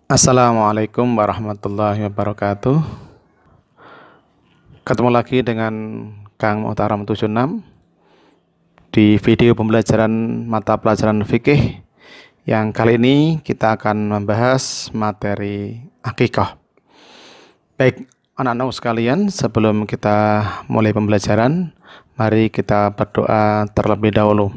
Assalamualaikum warahmatullahi wabarakatuh. Ketemu lagi dengan Kang Muhtaram 76 di video pembelajaran mata pelajaran fikih. Yang kali ini kita akan membahas materi akikah. Baik, anak-anak sekalian, sebelum kita mulai pembelajaran, mari kita berdoa terlebih dahulu.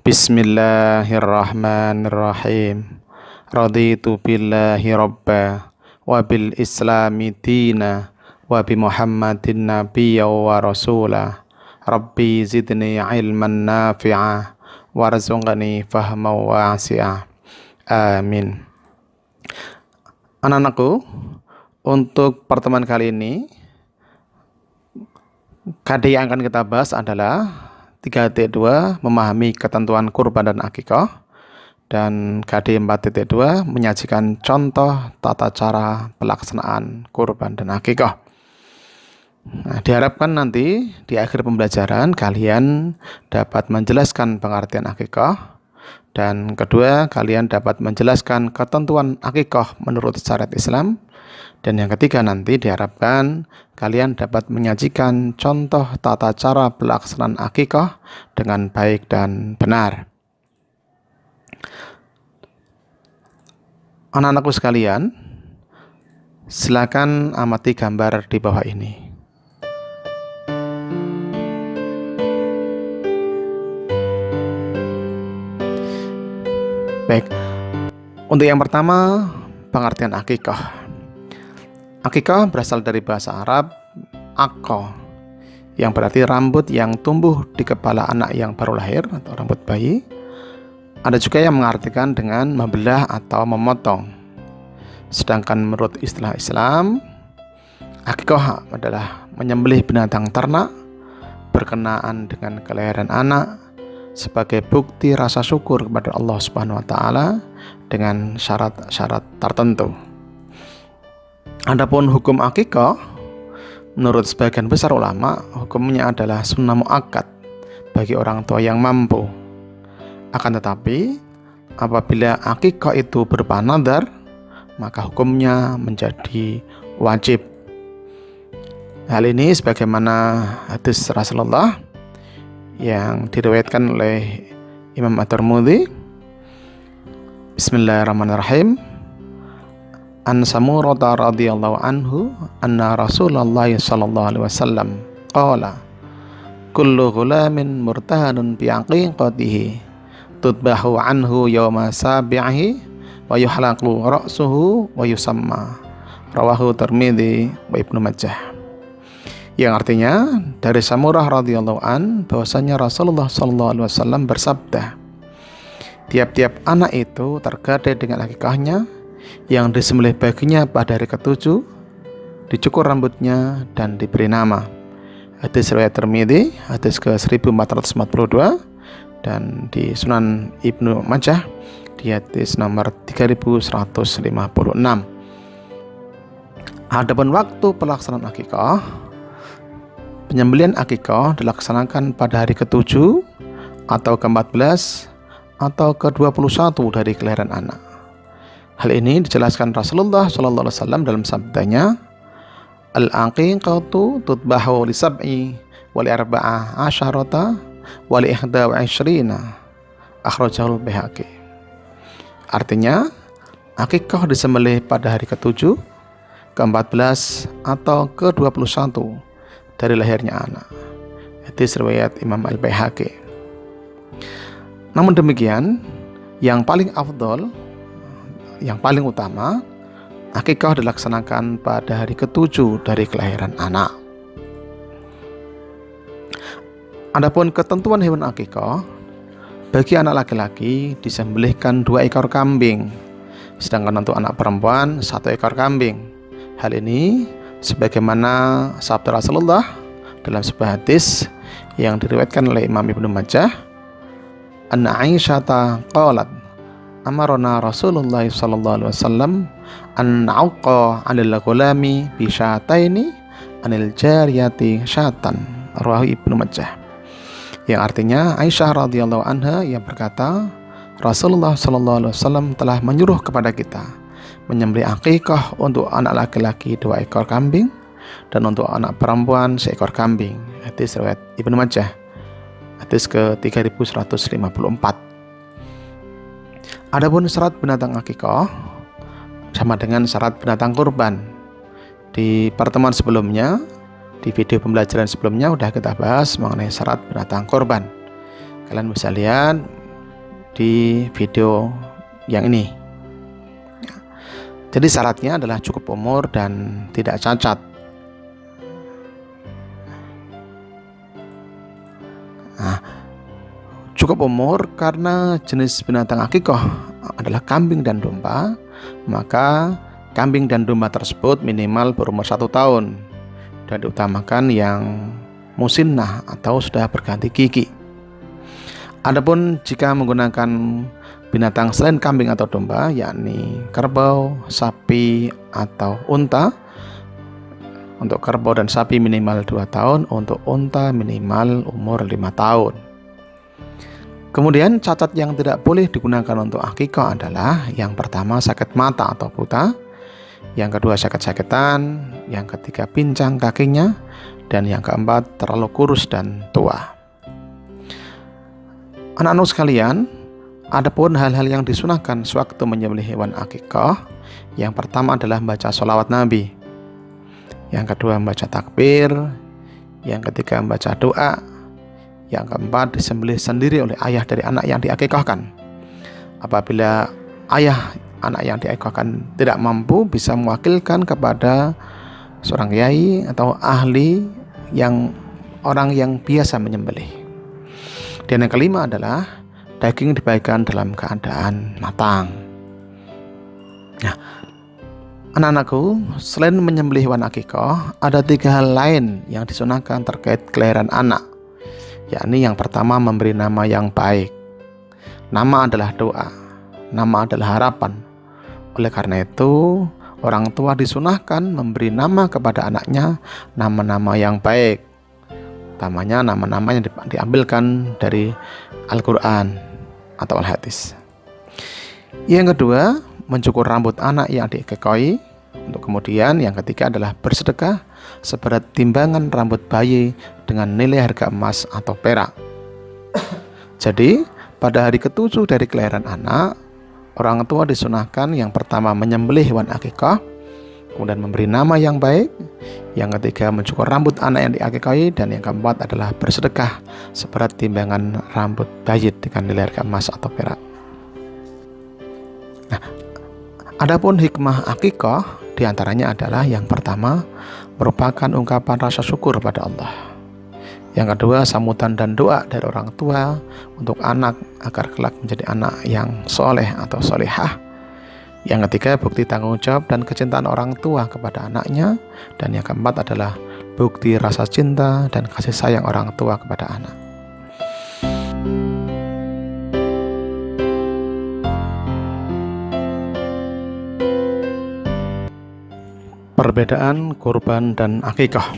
Bismillahirrahmanirrahim. Raditu billahi robba wa bil islami dina wa bi muhammadin nabiyya wa rasulah. Rabbi zidni ilman nafi'ah warzuqni fahma wasi'ah. Amin. Anak-anakku, untuk pertemuan kali ini KD yang akan kita bahas adalah 3.2 memahami ketentuan kurban dan akikah. Dan KD 4.2 menyajikan contoh tata cara pelaksanaan kurban dan akikah. Nah, diharapkan nanti di akhir pembelajaran kalian dapat menjelaskan pengertian akikah, dan kedua, kalian dapat menjelaskan ketentuan akikah menurut syariat Islam, dan yang ketiga nanti diharapkan kalian dapat menyajikan contoh tata cara pelaksanaan akikah dengan baik dan benar. Anak-anakku sekalian, silakan amati gambar di bawah ini. Baik, untuk yang pertama, pengertian akikah. Akikah berasal dari bahasa Arab akko, yang berarti rambut yang tumbuh di kepala anak yang baru lahir atau rambut bayi. Ada juga yang mengartikan dengan membelah atau memotong. Sedangkan menurut istilah Islam, akikah adalah menyembelih binatang ternak berkenaan dengan kelahiran anak sebagai bukti rasa syukur kepada Allah Subhanahu wa taala dengan syarat-syarat tertentu. Adapun hukum akikah, menurut sebagian besar ulama, hukumnya adalah sunnah muakkad bagi orang tua yang mampu. Akan tetapi, apabila akikah itu berupa nadar, maka hukumnya menjadi wajib. Hal ini sebagaimana hadis Rasulullah yang diriwayatkan oleh Imam At-Tirmidzi. Bismillahirrahmanirrahim. An Samurah radhiyallahu anhu anna Rasulullah sallallahu alaihi wasallam qala kullu ghulamin murtahanun bi aqiqatihi tutbahu anhu yawma sabi'ihi wa yuhlaqu ra'suhu wa yusamma. Rawahu Tirmidzi wa Ibnu Majah. Yang artinya dari Samurah radhiyallahu an bahwasanya Rasulullah sallallahu alaihi wasallam bersabda, tiap-tiap anak itu tergadai dengan akikahnya yang disembelih baginya pada hari ketujuh, dicukur rambutnya dan diberi nama. Hadis riwayat Tirmidzi, hadis ke 1442, dan di Sunan Ibnu Majah di hadis nomor 3156. Adapun waktu pelaksanaan akikah, penyembelihan akikah dilaksanakan pada hari ke-7 atau ke-14 atau ke-21 dari kelahiran anak. Hal ini dijelaskan Rasulullah SAW dalam sabdanya, al-aqiqatu tutbahu li sab'i wa li arba'ah asyarata wa li ihda wa ishrina. Akhrajahul Baihaqi. Artinya, akikah disembelih pada hari ke-7, ke-14 atau ke-21 dari lahirnya anak. Hadis riwayat Imam Al-Baihaqi. Namun demikian, yang paling afdol, yang paling utama, akikah dilaksanakan pada hari ke-7 dari kelahiran anak. Adapun ketentuan hewan akikah, bagi anak laki-laki disembelihkan 2 ekor kambing, sedangkan untuk anak perempuan 1 ekor kambing. Hal ini sebagaimana sabda Rasulullah dalam sebuah hadis yang diriwayatkan oleh Imam Ibnu Majah, anna Aisyata qalat amarna Rasulullah sallallahu alaihi wasallam an na'uqa 'alal ghulami bi syataini anil jariyati syatan. Rawahu Ibnu Majah. Yang artinya Aisyah radhiyallahu anha yang berkata, Rasulullah sallallahu alaihi wasallam telah menyuruh kepada kita menyembelih akikah untuk anak laki-laki 2 ekor kambing dan untuk anak perempuan 1 ekor kambing. Hadis riwayat Ibnu Majah. Hadis ke 3154. Adapun syarat binatang akikah sama dengan syarat binatang kurban. Di pertemuan sebelumnya, di video pembelajaran sebelumnya udah kita bahas mengenai syarat binatang kurban. Kalian bisa lihat di video yang ini. Jadi syaratnya adalah cukup umur dan tidak cacat. Nah, cukup umur karena jenis binatang akikah adalah kambing dan domba, maka kambing dan domba tersebut minimal berumur 1 tahun dan diutamakan yang musinnah atau sudah berganti gigi. Adapun jika menggunakan binatang selain kambing atau domba, yakni kerbau, sapi, atau unta, untuk kerbau dan sapi minimal 2 tahun, untuk unta minimal umur 5 tahun. Kemudian cacat yang tidak boleh digunakan untuk akikah adalah yang pertama sakit mata atau buta, yang kedua sakit-sakitan, yang ketiga pincang kakinya, dan yang keempat terlalu kurus dan tua. Anak-anak sekalian, adapun hal-hal yang disunahkan sewaktu menyembelih hewan akikah, yang pertama adalah membaca sholawat Nabi, yang kedua membaca takbir, yang ketiga membaca doa, yang keempat disembelih sendiri oleh ayah dari anak yang diakikahkan. Apabila ayah anak yang diakikahkan tidak mampu, bisa mewakilkan kepada seorang kiai atau ahli orang yang biasa menyembelih. Dan yang kelima adalah daging dibagikan dalam keadaan matang. Nah, anak-anakku, selain menyembelih hewan akikah, ada 3 hal lain yang disunahkan terkait kelahiran anak, yakni yang pertama memberi nama yang baik. Nama adalah doa, nama adalah harapan. Oleh karena itu, orang tua disunahkan memberi nama kepada anaknya nama-nama yang baik. Utamanya nama-nama yang diambilkan dari Al-Quran atau Al-Hadis. Yang kedua, mencukur rambut anak yang diakikahi. Untuk kemudian yang ketiga adalah bersedekah seberat timbangan rambut bayi dengan nilai harga emas atau perak. Jadi pada hari ke-7 dari kelahiran anak, orang tua disunahkan yang pertama menyembelih hewan akikah, kemudian memberi nama yang baik, yang ketiga mencukur rambut anak yang diakikahi, dan yang keempat adalah bersedekah seberat timbangan rambut bayi dengan nilai harga emas atau perak. Nah, adapun hikmah akikah diantaranya adalah yang pertama merupakan ungkapan rasa syukur pada Allah. Yang kedua, sambutan dan doa dari orang tua untuk anak agar kelak menjadi anak yang soleh atau solehah. Yang ketiga, bukti tanggung jawab dan kecintaan orang tua kepada anaknya. Dan yang keempat adalah bukti rasa cinta dan kasih sayang orang tua kepada anak. Perbedaan kurban dan akikah.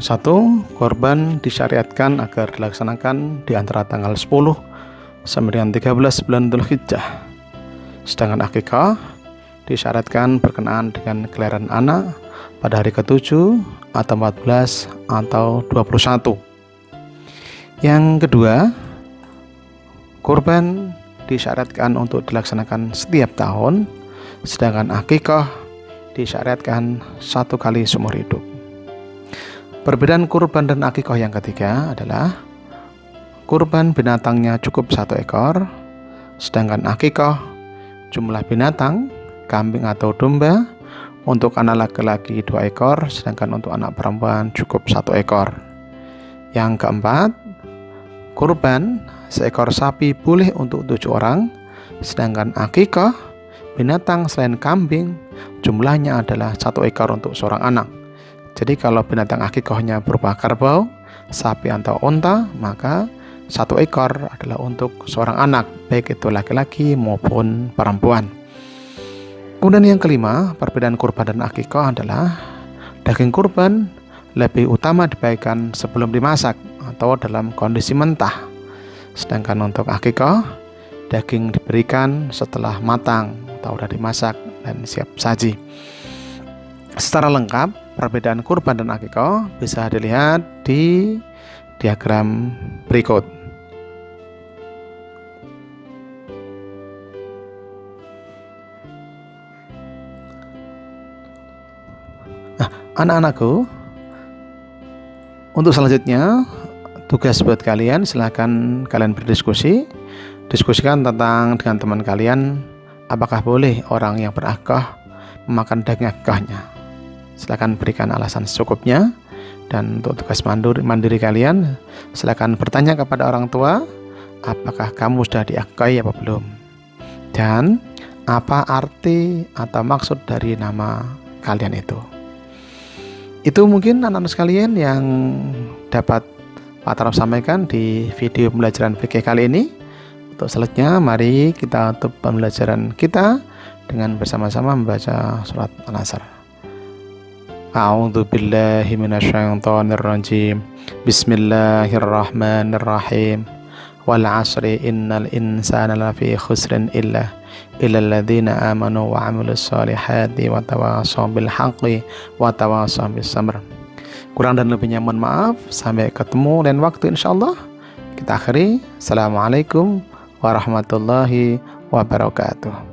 1. Kurban disyariatkan agar dilaksanakan di antara tanggal 10 sampai dengan 13 bulan Dzulhijjah. Sedangkan akikah disyaratkan berkenaan dengan kelahiran anak pada hari ke-7 atau 14 atau 21. Yang kedua, kurban disyaratkan untuk dilaksanakan setiap tahun, sedangkan akikah disyaratkan 1 kali seumur hidup. Perbedaan kurban dan akikah yang ketiga adalah kurban binatangnya cukup 1 ekor, sedangkan akikah jumlah binatang, kambing atau domba, untuk anak laki-laki 2 ekor, sedangkan untuk anak perempuan cukup 1 ekor. Yang keempat, kurban 1 ekor sapi boleh untuk 7 orang, sedangkan akikah binatang selain kambing jumlahnya adalah 1 ekor untuk seorang anak. Jadi kalau binatang akikahnya berupa kerbau, sapi atau unta, maka 1 ekor adalah untuk seorang anak, baik itu laki-laki maupun perempuan. Kemudian yang kelima, perbedaan kurban dan akikah adalah daging kurban lebih utama dibagikan sebelum dimasak atau dalam kondisi mentah. Sedangkan untuk akikah, daging diberikan setelah matang atau sudah dimasak dan siap saji. Secara lengkap perbedaan kurban dan akikah bisa dilihat di diagram berikut. Nah, anak-anakku, untuk selanjutnya tugas buat kalian, silahkan kalian diskusikan dengan teman kalian, apakah boleh orang yang berakikah memakan daging akikahnya. Silahkan berikan alasan secukupnya. Dan untuk tugas mandiri kalian, silahkan bertanya kepada orang tua, apakah kamu sudah diakikahi apa belum, dan apa arti atau maksud dari nama kalian itu. Itu mungkin anak-anak sekalian yang dapat Pak Taraf sampaikan di video pembelajaran fikih kali ini. Untuk selanjutnya, mari kita tutup pembelajaran kita dengan bersama-sama membaca surat An-Nasr. A'udzu billahi minasyaitonir rajim. Bismillahirrahmanirrahim. Wal 'asri innal insana lafi khusrin illa alladzina amanu wa 'amilus solihati wa tawashaw bil haqqi wa tawashaw bis sabr. Kurang dan lebihnya mohon maaf. Sampai ketemu lain waktu insyaallah. Kita akhiri. Assalamualaikum warahmatullahi wabarakatuh.